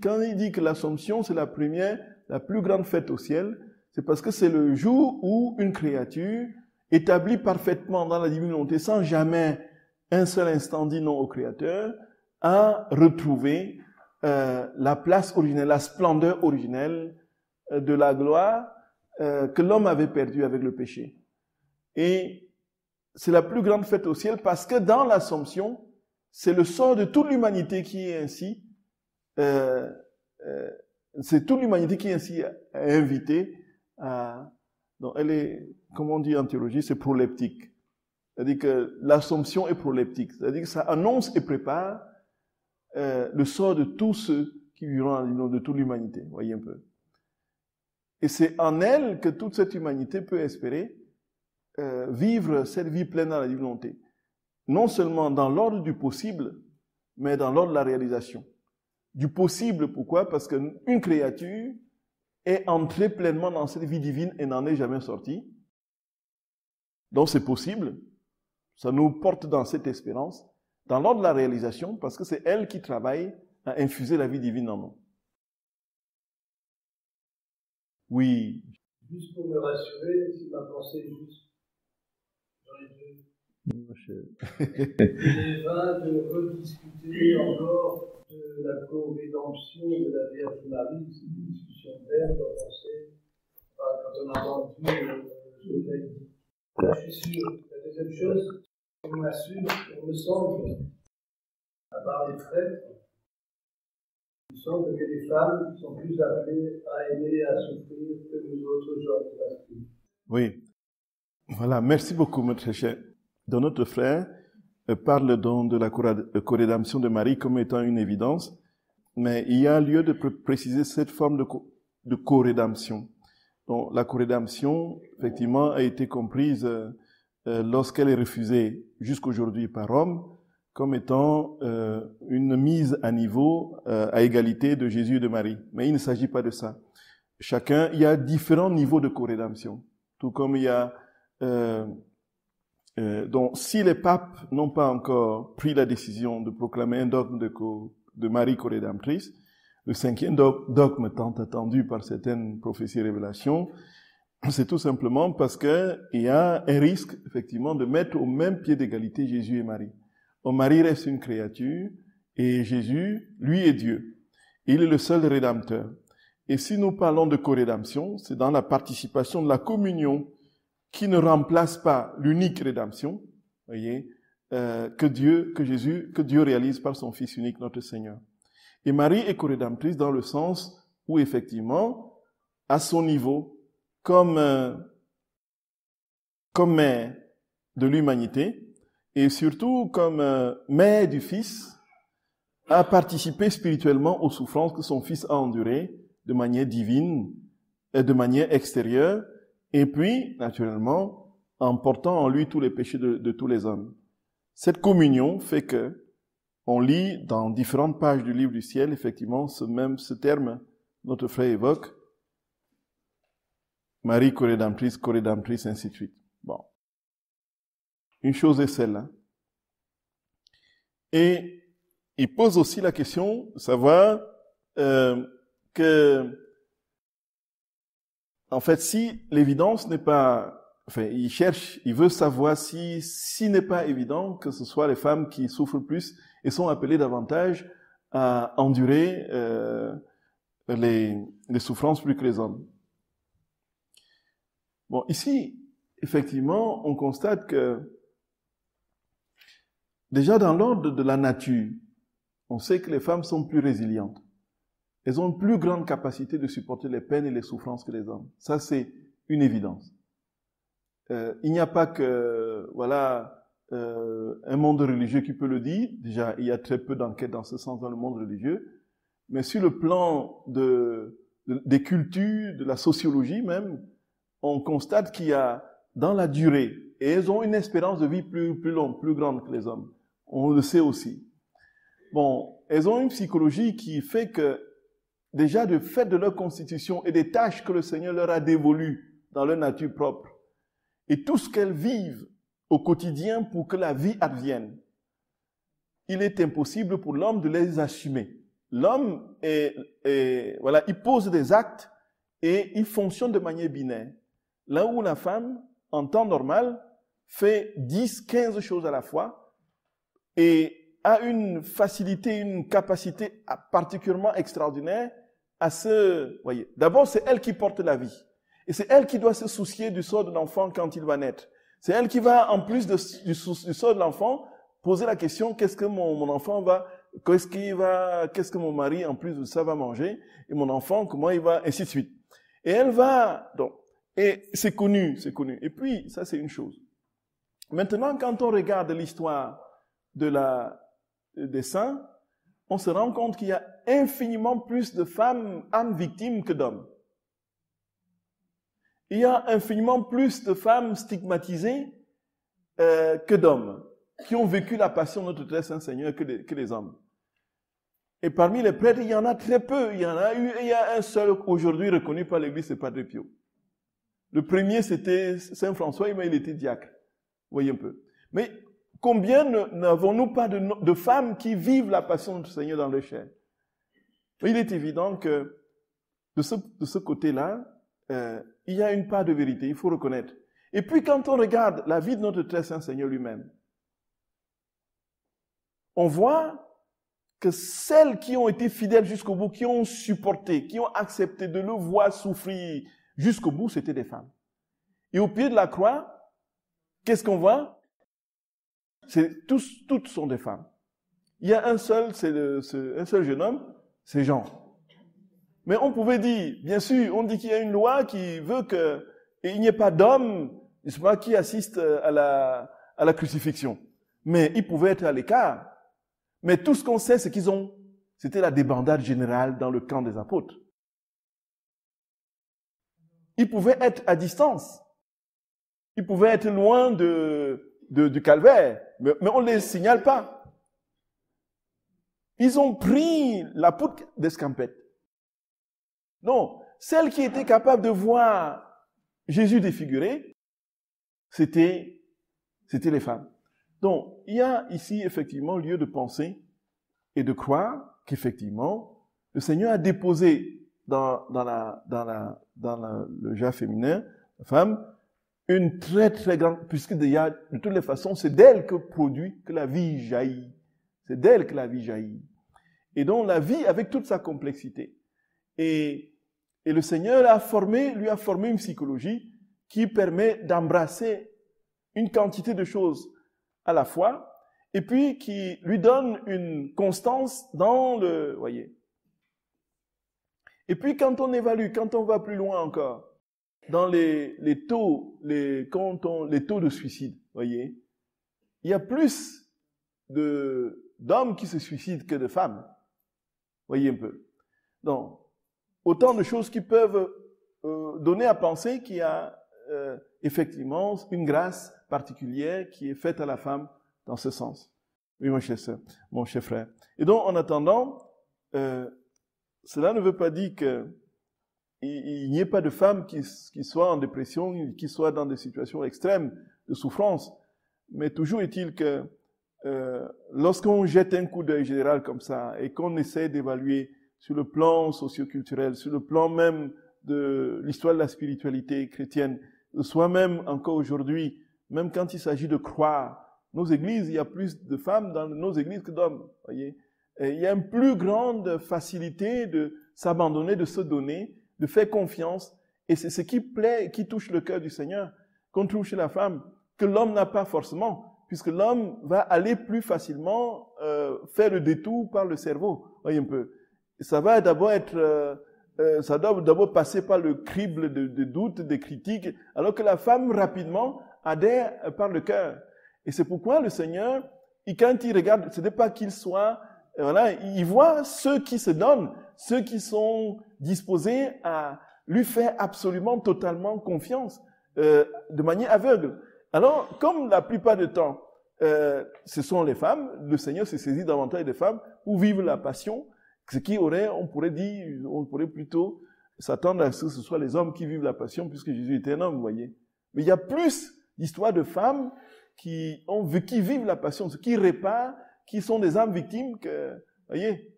quand il dit que l'Assomption, c'est la première, la plus grande fête au ciel, c'est parce que c'est le jour où une créature, établie parfaitement dans la divine volonté, sans jamais un seul instant dit non au Créateur, a retrouvé la place originelle, la splendeur originelle de la gloire que l'homme avait perdue avec le péché. Et c'est la plus grande fête au ciel parce que dans l'Assomption, c'est le sort de toute l'humanité qui est ainsi, c'est toute l'humanité qui est ainsi invitée à... Donc elle est, comme on dit en théologie, c'est proleptique. C'est-à-dire que l'Assomption est proleptique. C'est-à-dire que ça annonce et prépare le sort de tous ceux qui vivront de toute l'humanité. Voyez un peu. Et c'est en elle que toute cette humanité peut espérer vivre cette vie pleine dans la divine volonté. Non seulement dans l'ordre du possible, mais dans l'ordre de la réalisation. Du possible, pourquoi? Parce qu'une créature est entrée pleinement dans cette vie divine et n'en est jamais sortie. Donc c'est possible. Ça nous porte dans cette espérance, dans l'ordre de la réalisation, parce que c'est elle qui travaille à infuser la vie divine en nous. Oui. Juste pour me rassurer, si ma pensée est juste, il est vain de rediscuter encore de la co-rédemption de la Vierge Marie. C'est une discussion verte quand on a entendu ce que j'ai dit. Là, je suis sûr. La deuxième chose, on m'assure, on me semble, à part les prêtres, il me semble que les femmes sont plus appelées à aimer et à souffrir que nous autres genres de masculins. Oui. Voilà, merci beaucoup, notre cher. Donc, notre frère parle donc de la co-rédemption de Marie comme étant une évidence, mais il y a lieu de préciser cette forme de co-rédemption. Donc, la co-rédemption, effectivement, a été comprise lorsqu'elle est refusée jusqu'aujourd'hui par Rome comme étant une mise à niveau, à égalité de Jésus et de Marie. Mais il ne s'agit pas de ça. Il y a différents niveaux de co-rédemption. Tout comme il y a... donc, si les papes n'ont pas encore pris la décision de proclamer un dogme de Marie co-rédemptrice, le cinquième dogme tant attendu par certaines prophéties et révélations, c'est tout simplement parce qu'il y a un risque, effectivement, de mettre au même pied d'égalité Jésus et Marie. Donc, Marie reste une créature et Jésus, lui, est Dieu. Il est le seul rédempteur. Et si nous parlons de co-rédemption, c'est dans la participation de la communion qui ne remplace pas l'unique rédemption, voyez, que Dieu réalise par son Fils unique, notre Seigneur. Et Marie est co-rédemptrice dans le sens où, effectivement, à son niveau, comme mère de l'humanité, et surtout comme mère du Fils, a participé spirituellement aux souffrances que son Fils a endurées de manière divine et de manière extérieure, et puis, naturellement, en portant en lui tous les péchés de tous les hommes. Cette communion fait que on lit dans différentes pages du livre du ciel, effectivement, ce terme, notre frère évoque, Marie co-rédemptrice, ainsi de suite. Bon. Une chose est celle-là. Et il pose aussi la question de savoir que, en fait, si l'évidence n'est pas, enfin, il veut savoir si n'est pas évident que ce soit les femmes qui souffrent plus et sont appelées davantage à endurer les souffrances plus que les hommes. Bon, ici, effectivement, on constate que déjà dans l'ordre de la nature, on sait que les femmes sont plus résilientes. Elles ont une plus grande capacité de supporter les peines et les souffrances que les hommes. Ça, c'est une évidence. Il n'y a pas que, un monde religieux qui peut le dire. Déjà, il y a très peu d'enquêtes dans ce sens dans le monde religieux. Mais sur le plan des cultures, de la sociologie même, on constate qu'il y a, dans la durée, et elles ont une espérance de vie plus longue, plus grande que les hommes. On le sait aussi. Bon, elles ont une psychologie qui fait que, déjà, du fait de leur constitution et des tâches que le Seigneur leur a dévolues dans leur nature propre, et tout ce qu'elles vivent au quotidien pour que la vie advienne, il est impossible pour l'homme de les assumer. L'homme il pose des actes et il fonctionne de manière binaire. Là où la femme, en temps normal, fait 10, 15 choses à la fois et a une facilité, une capacité particulièrement extraordinaire à voyez, d'abord c'est elle qui porte la vie. Et c'est elle qui doit se soucier du sort de l'enfant quand il va naître. C'est elle qui va, en plus du sort de l'enfant, poser la question, qu'est-ce que mon enfant va, qu'est-ce que mon mari, en plus de ça, va manger, et mon enfant, comment il va, ainsi de suite. Et elle va, donc, et c'est connu. Et puis, ça c'est une chose. Maintenant, quand on regarde l'histoire des saints, on se rend compte qu'il y a infiniment plus de femmes, âmes victimes que d'hommes. Il y a infiniment plus de femmes stigmatisées que d'hommes qui ont vécu la passion de notre très saint Seigneur que les hommes. Et parmi les prêtres, il y en a très peu. Il y a un seul aujourd'hui reconnu par l'Église, c'est Padre Pio. Le premier, c'était Saint François, mais il était diacre. Vous voyez un peu. Mais combien n'avons-nous pas de femmes qui vivent la passion de notre Seigneur dans leur chair? Il est évident que de ce côté-là, il y a une part de vérité, il faut reconnaître. Et puis quand on regarde la vie de notre très saint Seigneur lui-même, on voit que celles qui ont été fidèles jusqu'au bout, qui ont supporté, qui ont accepté de le voir souffrir jusqu'au bout, c'était des femmes. Et au pied de la croix, qu'est-ce qu'on voit? Toutes sont des femmes. Il y a un seul, un seul jeune homme, c'est Jean. Mais on pouvait dire, bien sûr, on dit qu'il y a une loi qui veut qu'il n'y ait pas d'homme, qui assiste à la crucifixion. Mais ils pouvaient être à l'écart. Mais tout ce qu'on sait, c'est c'était la débandade générale dans le camp des apôtres. Ils pouvaient être à distance. Ils pouvaient être loin du calvaire. Mais on ne les signale pas. Ils ont pris la poudre d'escampette. Non, celles qui étaient capables de voir Jésus défiguré, c'était les femmes. Donc, il y a ici effectivement lieu de penser et de croire qu'effectivement, le Seigneur a déposé dans le genre féminin, la femme, une très très grande, puisque déjà, de toutes les façons, c'est d'elle que la vie jaillit. C'est d'elle que la vie jaillit. Et donc, la vie avec toute sa complexité. Et Et le Seigneur lui a formé une psychologie qui permet d'embrasser une quantité de choses à la fois, et puis qui lui donne une constance dans le, voyez. Et puis quand on évalue, quand on va plus loin encore, dans les taux de suicide, voyez, il y a plus d'hommes qui se suicident que de femmes. Voyez un peu. Donc, autant de choses qui peuvent donner à penser qu'il y a effectivement une grâce particulière qui est faite à la femme dans ce sens. Oui, mon cher frère. Et donc, en attendant, cela ne veut pas dire qu'il n'y ait pas de femmes qui soient en dépression, qui soient dans des situations extrêmes de souffrance. Mais toujours est-il que lorsqu'on jette un coup d'œil général comme ça et qu'on essaie d'évaluer sur le plan socio-culturel, sur le plan même de l'histoire de la spiritualité chrétienne, de soi-même encore aujourd'hui, même quand il s'agit de croire, nos églises, il y a plus de femmes dans nos églises que d'hommes, voyez. Et il y a une plus grande facilité de s'abandonner, de se donner, de faire confiance, et c'est ce qui plaît, qui touche le cœur du Seigneur, qu'on trouve chez la femme, que l'homme n'a pas forcément, puisque l'homme va aller plus facilement faire le détour par le cerveau, voyez un peu. Ça va d'abord ça doit d'abord passer par le crible de doutes, de critiques, alors que la femme rapidement adhère par le cœur. Et c'est pourquoi le Seigneur, quand il regarde, ce n'est pas qu'il soit, voilà, il voit ceux qui se donnent, ceux qui sont disposés à lui faire absolument, totalement confiance, de manière aveugle. Alors, comme la plupart du temps, ce sont les femmes, le Seigneur s'est saisi davantage des femmes pour vivre la passion, ce qui on pourrait plutôt s'attendre à ce que ce soit les hommes qui vivent la passion, puisque Jésus était un homme, vous voyez. Mais il y a plus d'histoires de femmes qui vivent la passion, qui réparent, qui sont des âmes victimes que, voyez.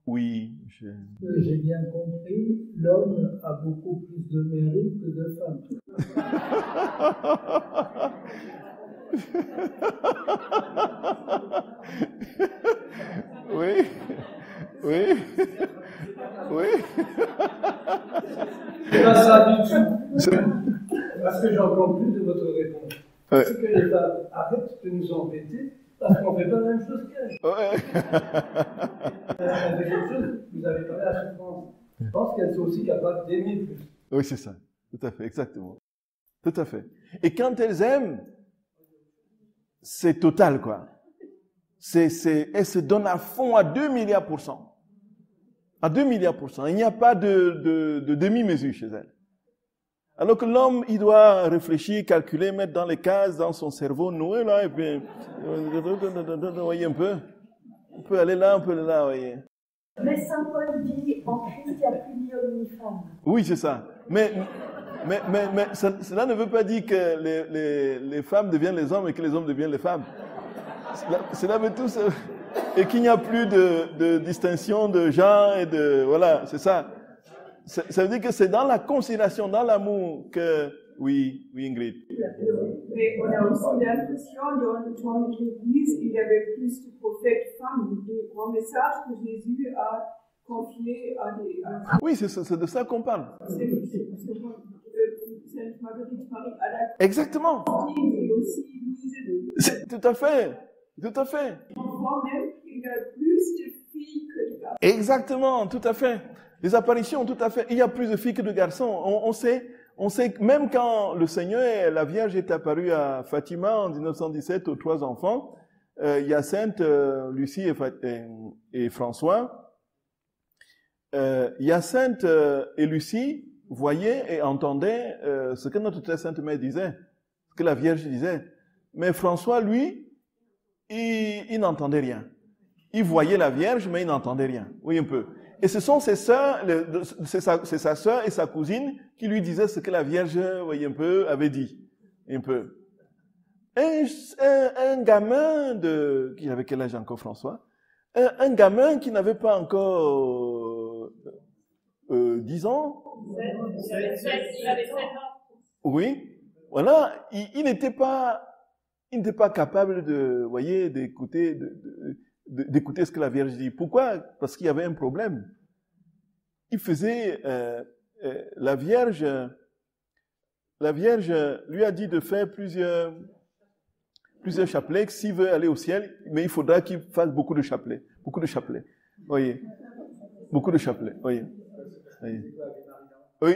Oui. J'ai bien compris, l'homme a beaucoup plus de mérite que de femmes. Oui, oui, oui. C'est pas ça du tout. Parce que j'en comprends plus de votre réponse. Ouais. C'est que les femmes arrêtent de nous embêter parce qu'on ne fait pas la même chose qu'elles. Ouais. Vous avez parlé à la souffrance. Je pense qu'elles sont aussi capables d'aimer plus. Oui, c'est ça. Tout à fait, exactement. Tout à fait. Et quand elles aiment, c'est total, quoi. Elles se donnent à fond à 2 milliards %. À 2 milliards %. Il n'y a pas de demi-mesure chez elles. Alors que l'homme, il doit réfléchir, calculer, mettre dans les cases, dans son cerveau, nouer là, et puis, voyez un peu. On peut aller là, on peut aller là, voyez. Mais Saint Paul dit, en Christ, il n'y a plus ni homme ni femme. Oui, c'est ça. Mais cela ne veut pas dire que les femmes deviennent les hommes et que les hommes deviennent les femmes. Cela veut tout ça. Et qu'il n'y a plus de distinction de genre et de... Voilà, c'est ça. Ça veut dire que c'est dans la considération, dans l'amour que... Oui, Ingrid. Mais on a aussi l'impression, dans l'Église, il y avait plus de prophètes femmes, des grands messages que Jésus a confiés à des... Oui, c'est de ça qu'on parle. Sainte Marguerite Marie à la... Exactement. Et aussi Louise. Tout à fait. Tout à fait. On voit même qu'il y a plus de filles que de garçons. Exactement, tout à fait. Les apparitions, tout à fait. Il y a plus de filles que de garçons. On sait que même quand le Seigneur et la Vierge est apparu à Fatima en 1917 aux 3 enfants, Hyacinthe, Lucie et François, Hyacinthe et Lucie voyaient et entendaient ce que notre très sainte mère disait, ce que la Vierge disait. Mais François, lui, il n'entendait rien. Il voyait la Vierge, mais il n'entendait rien. Oui, un peu. Et ce sont ses sœurs, c'est sa sœur et sa cousine qui lui disaient ce que la Vierge, voyez un peu, avait dit. Un peu. Un gamin qui avait quel âge encore, François? Un gamin qui n'avait pas encore 10 ans. Il avait 7 ans. Oui. Voilà. Il n'était pas capable d'écouter ce que la Vierge dit. Pourquoi? Parce qu'il y avait un problème. il faisait, la Vierge lui a dit de faire plusieurs chapelets, que s'il veut aller au ciel, mais il faudra qu'il fasse beaucoup de chapelets. Voyez. Beaucoup de chapelets, voyez. Oui,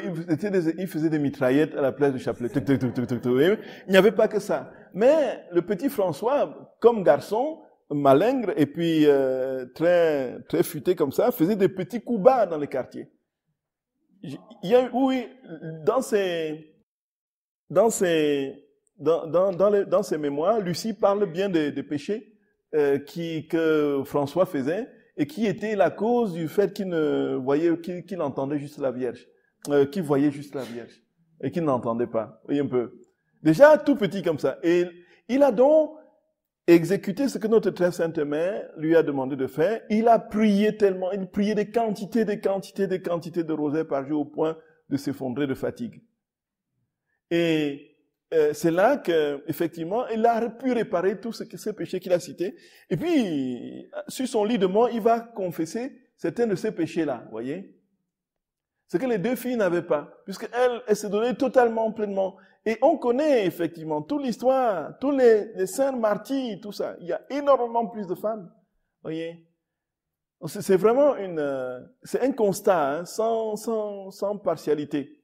il faisait des mitraillettes à la place du chapelet. Il n'y avait pas que ça. Mais le petit François, comme garçon, malingre et puis très, très futé comme ça, faisait des petits coups bas dans les quartiers. Oui, dans ses mémoires, Lucie parle bien des péchés que François faisait et qui étaient la cause du fait qu'il entendait juste la Vierge. Qui voyait juste la Vierge et qui n'entendait pas. Voyez un peu. Déjà tout petit comme ça. Et il a donc exécuté ce que notre très sainte mère lui a demandé de faire. Il a prié tellement, il priait des quantités de rosaires par jour au point de s'effondrer de fatigue. Et c'est là que, effectivement, il a pu réparer tous ces péchés qu'il a cités. Et puis, sur son lit de mort, il va confesser certains de ces péchés-là, voyez. Ce que les deux filles n'avaient pas, puisqu'elles se donnaient totalement, pleinement. Et on connaît effectivement toute l'histoire, tous les saints martyrs, tout ça. Il y a énormément plus de femmes, voyez. C'est vraiment c'est un constat, hein, sans partialité.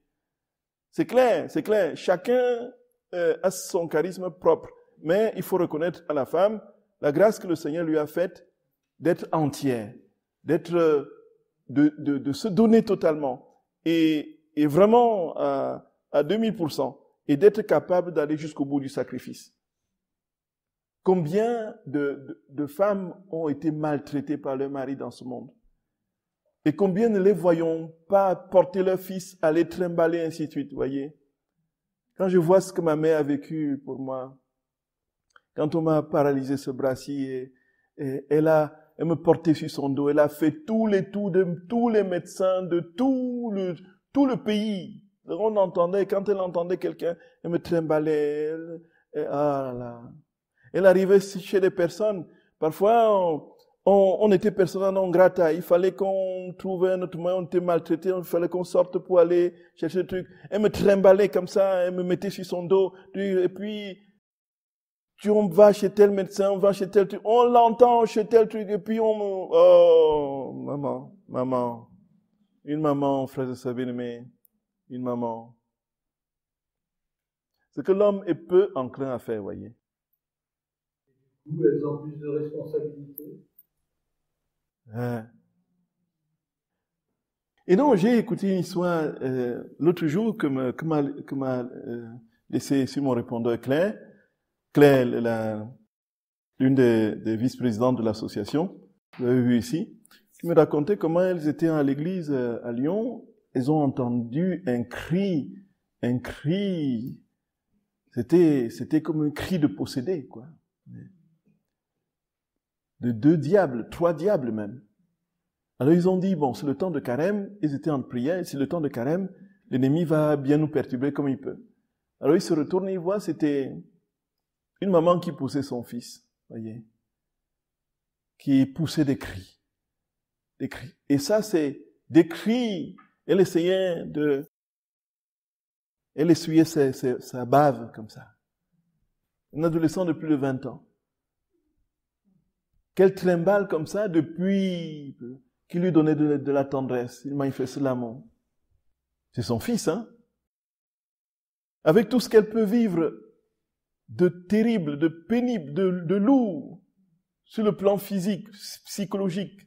C'est clair. Chacun a son charisme propre. Mais il faut reconnaître à la femme la grâce que le Seigneur lui a faite d'être entière, de se donner totalement. Et vraiment à 2000%, et d'être capable d'aller jusqu'au bout du sacrifice. Combien de femmes ont été maltraitées par leur mari dans ce monde? Et combien ne les voyons pas porter leur fils, aller trimballer, ainsi de suite, voyez? Quand je vois ce que ma mère a vécu pour moi, quand on m'a paralysé ce bras-ci, et elle me portait sur son dos. Elle a fait tous les tours de tous les médecins de tout le pays. On entendait, quand elle entendait quelqu'un, elle me trimballait. Elle arrivait chez des personnes. Parfois, on était persona non grata. Il fallait qu'on trouve un autre moyen. On était maltraité. Il fallait qu'on sorte pour aller chercher le truc. Elle me trimballait comme ça. Elle me mettait sur son dos. Et puis, on va chez tel médecin, on va chez tel truc, on l'entend chez tel truc, et puis oh, maman, une maman, frère et sœur bien-aimés, une maman. Ce que l'homme est peu enclin à faire, voyez. Où elles ont plus de responsabilités. Et donc, j'ai écouté une histoire l'autre jour que m'a laissé sur mon répondeur Claire, l'une des vice-présidentes de l'association, vous l'avez vu ici, qui me racontait comment elles étaient à l'église à Lyon. Elles ont entendu un cri, c'était comme un cri de possédé, quoi. De 2 diables, 3 diables même. Alors ils ont dit, bon, c'est le temps de carême, ils étaient en prière, c'est le temps de carême, l'ennemi va bien nous perturber comme il peut. Alors ils se retournent et ils voient, c'était une maman qui poussait son fils, voyez, qui poussait des cris. Et ça, c'est des cris. Elle essuyait sa bave comme ça. Un adolescent de plus de 20 ans. Qu'elle trimballe comme ça depuis qu'il lui donnait de la tendresse. Il manifeste l'amour. C'est son fils, hein? Avec tout ce qu'elle peut vivre de terrible, de pénible, de lourd, sur le plan physique, psychologique.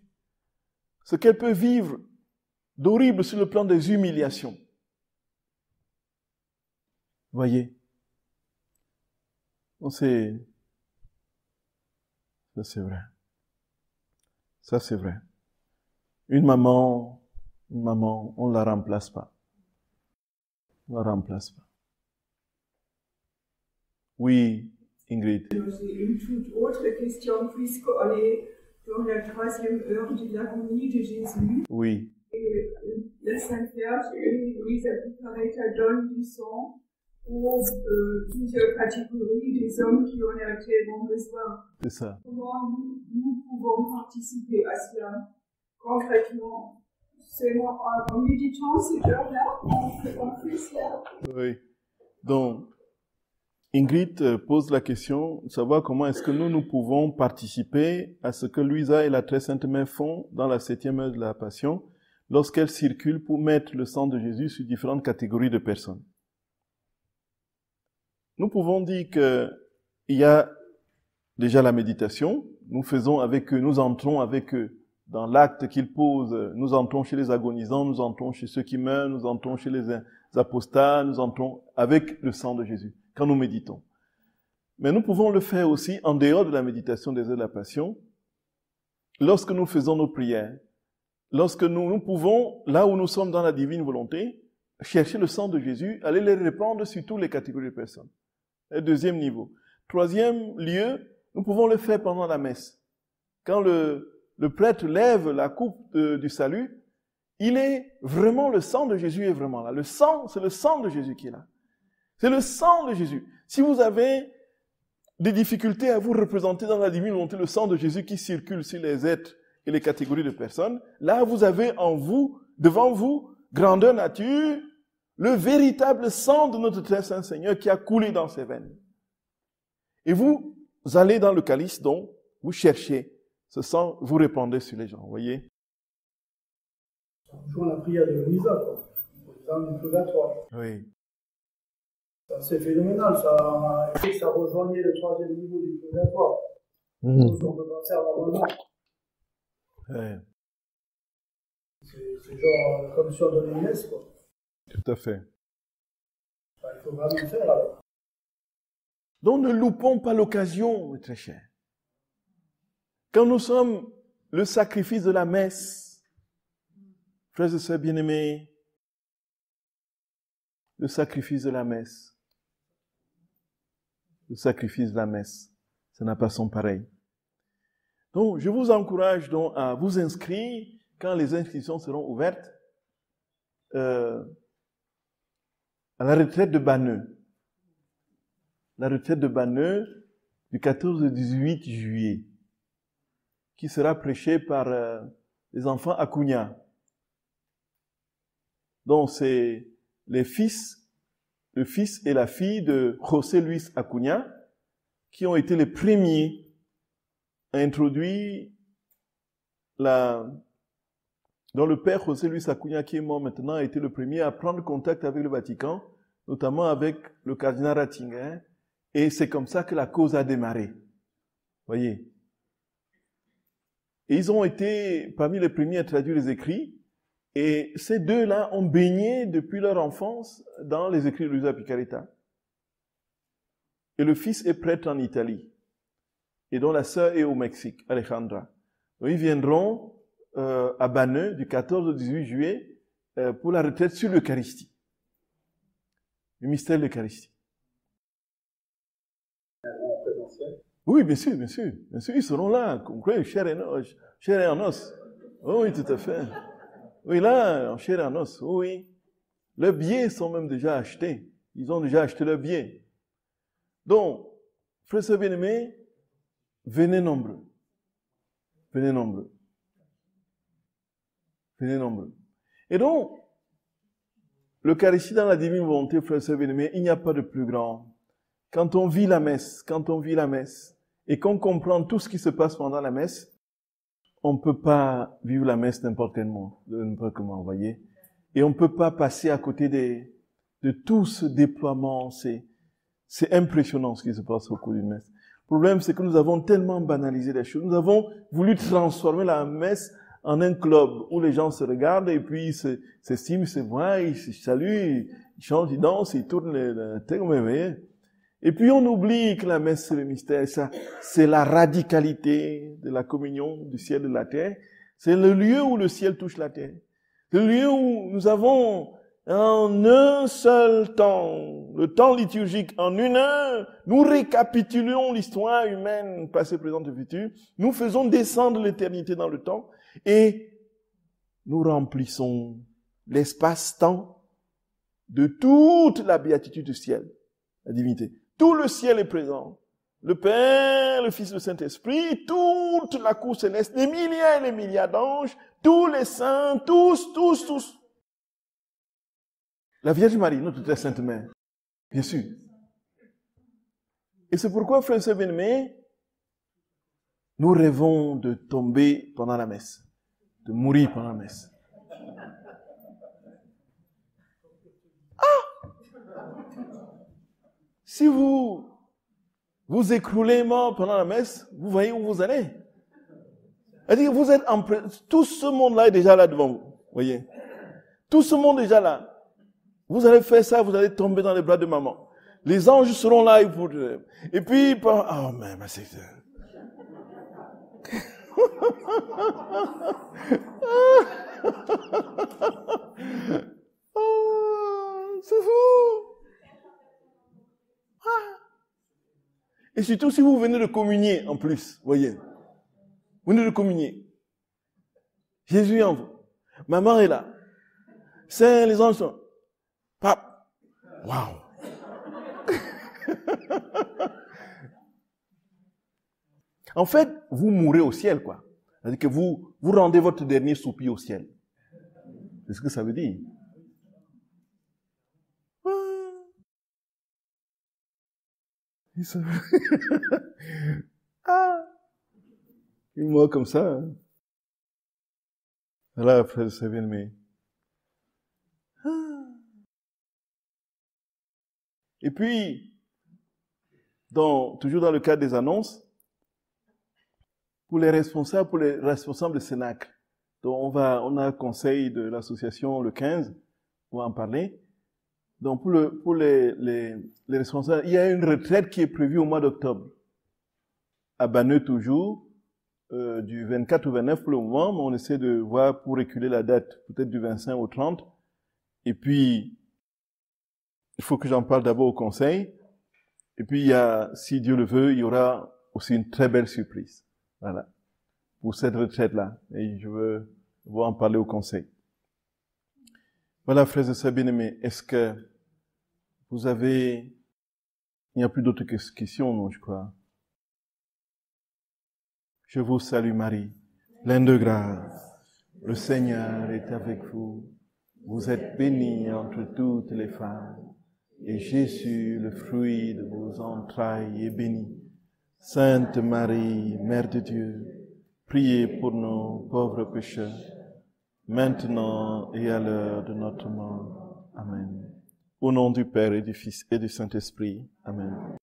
Ce qu'elle peut vivre d'horrible sur le plan des humiliations. Voyez? Ça, c'est vrai. Ça, c'est vrai. Une maman, on ne la remplace pas. On ne la remplace pas. Oui, Ingrid. Une toute autre question, puisqu'on est dans la 3e heure de l'agonie de Jésus. Oui. Et la Sainte Vierge et Louisa Picaretta donnent du sang aux plusieurs catégories des hommes qui en ont tellement besoin. C'est ça. Comment nous pouvons participer à cela concrètement, c'est en méditant ces heures-là, on fait cela. Oui. Donc, Ingrid pose la question de savoir comment est-ce que nous pouvons participer à ce que Louisa et la Très Sainte Mère font dans la 7e heure de la Passion lorsqu'elles circulent pour mettre le sang de Jésus sur différentes catégories de personnes. Nous pouvons dire qu'il y a déjà la méditation, nous faisons avec eux, nous entrons avec eux dans l'acte qu'ils posent, nous entrons chez les agonisants, nous entrons chez ceux qui meurent, nous entrons chez les apostats, nous entrons avec le sang de Jésus, quand nous méditons. Mais nous pouvons le faire aussi en dehors de la méditation des heures de la Passion, lorsque nous faisons nos prières, lorsque nous pouvons, là où nous sommes dans la divine volonté, chercher le sang de Jésus, aller les répandre sur toutes les catégories de personnes. Et deuxième niveau. Troisième lieu, nous pouvons le faire pendant la messe. Quand le prêtre lève la coupe du salut, il est vraiment, le sang de Jésus est vraiment là. Le sang, c'est le sang de Jésus qui est là. C'est le sang de Jésus. Si vous avez des difficultés à vous représenter dans la divine volonté, le sang de Jésus qui circule sur les êtres et les catégories de personnes, là vous avez en vous, devant vous, grandeur nature, le véritable sang de notre très saint Seigneur qui a coulé dans ses veines. Et vous allez dans le calice, donc, vous cherchez ce sang, vous répandez sur les gens, vous voyez. Ça rejoint la prière de Louisa, quoi. Dans le purgatoire. Oui. C'est phénoménal, ça rejoignait le 3e niveau du purgatoire. On peut pas faire normalement. Ouais. C'est genre comme si on donnait une messe, quoi. Tout à fait. Enfin, il faut vraiment le faire, alors. Donc ne loupons pas l'occasion, mes très chers. Quand nous sommes le sacrifice de la messe, frères et sœurs bien-aimés, le sacrifice de la messe, ça n'a pas son pareil. Donc je vous encourage donc à vous inscrire quand les inscriptions seront ouvertes à la retraite de Banneux. La retraite de Banneux du 14 au 18 juillet, qui sera prêchée par les enfants Acuna. Donc c'est le fils et la fille de José Luis Acuna qui ont été les premiers à introduire dont le père José Luis Acuna, qui est mort maintenant, a été le premier à prendre contact avec le Vatican, notamment avec le cardinal Ratzinger, et c'est comme ça que la cause a démarré. Voyez. Et ils ont été parmi les premiers à traduire les écrits, et ces deux-là ont baigné depuis leur enfance dans les écrits de Luisa Picaretta. Et le fils est prêtre en Italie, et dont la sœur est au Mexique, Alejandra. Donc ils viendront à Banneux du 14 au 18 juillet pour la retraite sur l'Eucharistie, le mystère de l'Eucharistie. Oui, bien sûr, ils seront là, compris, chair et en os. Oh, oui, tout à fait. Oui, là, en chair et en os, oui. Leurs billets sont même déjà achetés. Ils ont déjà acheté leurs billets. Donc, frères et bien-aimés, venez nombreux. Venez nombreux. Venez nombreux. Et donc, l'Eucharistie dans la divine volonté, frères et bien-aimés, il n'y a pas de plus grand. Quand on vit la messe, et qu'on comprend tout ce qui se passe pendant la messe, on ne peut pas vivre la messe n'importe comment, vous voyez. Et on ne peut pas passer à côté de tout ce déploiement. C'est impressionnant ce qui se passe au cours d'une messe. Le problème, c'est que nous avons tellement banalisé les choses. Nous avons voulu transformer la messe en un club où les gens se regardent et puis ils s'estiment, ils se voient, ils se saluent, ils chantent, ils dansent, ils tournent la tête, vous voyez. Et puis on oublie que la messe c'est le mystère, ça, c'est la radicalité de la communion du ciel et de la terre. C'est le lieu où le ciel touche la terre. C'est le lieu où nous avons en un seul temps, le temps liturgique, en une heure, nous récapitulons l'histoire humaine, passé, présent et futur. Nous faisons descendre l'éternité dans le temps et nous remplissons l'espace-temps de toute la béatitude du ciel, la divinité. Tout le ciel est présent. le Père, le Fils, le Saint-Esprit, toute la cour céleste, les milliards et les milliards d'anges, tous les saints, tous. La Vierge Marie, notre très sainte mère, bien sûr. Et c'est pourquoi, frères et sœurs bien-aimés, nous rêvons de tomber pendant la messe, de mourir pendant la messe. Si vous écroulez mort pendant la messe, vous voyez où vous allez. C'est-à-dire que vous êtes tout ce monde-là est déjà là devant vous. Voyez. Tout ce monde est déjà là. Vous allez faire ça, vous allez tomber dans les bras de maman. Les anges seront là et puis, oh, mais c'est ça. Oh, c'est fou. Et surtout si vous venez de communier en plus, voyez. Vous venez de communier. Jésus est en vous. Maman est là. Les anges sont. Pape. Waouh. En fait, vous mourrez au ciel, quoi. C'est-à-dire que vous rendez votre dernier soupir au ciel. C'est ce que ça veut dire. Il meurt comme ça. Hein. Voilà, frère, c'est bien aimé. Et puis, toujours dans le cadre des annonces, pour les responsables de Cénacle, donc on a un conseil de l'association le 15, on va en parler. Donc pour les responsables, il y a une retraite qui est prévue au mois d'octobre. À Banneux toujours, du 24 au 29 pour le moment, mais on essaie de voir pour reculer la date, peut-être du 25 au 30. Et puis, il faut que j'en parle d'abord au conseil. Et puis, si Dieu le veut, il y aura aussi une très belle surprise. Voilà. Pour cette retraite-là. Et je veux en parler au conseil. Voilà, frères et sœurs bien-aimés. Est-ce que il n'y a plus d'autres questions, non, je crois. Je vous salue Marie, pleine de grâce. Le Seigneur est avec vous. Vous êtes bénie entre toutes les femmes. Et Jésus, le fruit de vos entrailles, est béni. Sainte Marie, Mère de Dieu, priez pour nous, pauvres pécheurs, maintenant et à l'heure de notre mort. Amen. Au nom du Père et du Fils et du Saint-Esprit. Amen.